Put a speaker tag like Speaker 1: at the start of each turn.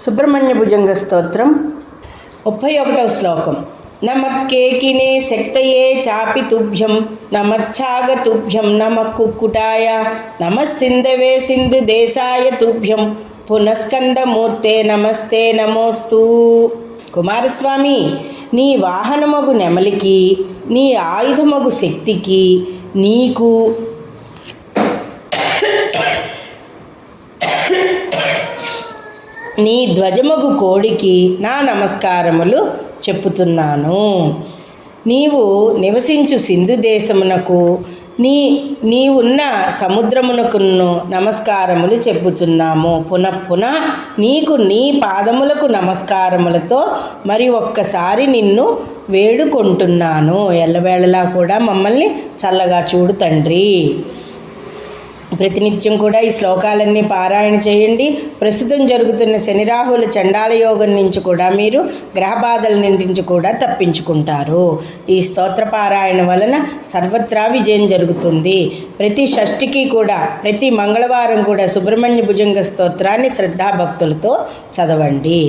Speaker 1: సుబ్రహ్మణ్య భుజంగ స్తోత్రం 31వ శ్లోకం. నమక్కేకినే శక్తయే చాపి తుభ్యం నమచ్ఛాగ తుభ్యం నమః కుక్కుటాయ నమః సింధవే సింధు దేశాయ తుభ్యం పునఃస్కందమూర్తే నమస్తే నమోస్తు. కుమారస్వామి, నీ వాహనమగు నెమలికి, నీ ఆయుధమగు శక్తికి, నీకు నీ ధ్వజమగు కోడికి నా నమస్కారములు చెప్పుతున్నాను. నీవు నివసించు సింధు దేశమునకు, నీవున్న సముద్రమునకును నమస్కారములు చెప్పుచున్నాము. పునః నీకు నీ పాదములకు నమస్కారములతో మరి ఒక్కసారి నిన్ను వేడుకుంటున్నాను. ఎల్లవేళలా కూడా మమ్మల్ని చల్లగా చూడు తండ్రి. ప్రతినిత్యం కూడా ఈ శ్లోకాలన్నీ పారాయణ చేయండి. ప్రస్తుతం జరుగుతున్న శనిరాహుల చండాల యోగం నుంచి కూడా మీరు గ్రహబాధల నుంచి కూడా తప్పించుకుంటారు. ఈ స్తోత్ర పారాయణ వలన సర్వత్రా విజయం జరుగుతుంది. ప్రతి షష్ఠికి కూడా, ప్రతి మంగళవారం కూడా సుబ్రహ్మణ్య భుజంగ స్తోత్రాన్ని శ్రద్ధాభక్తులతో చదవండి.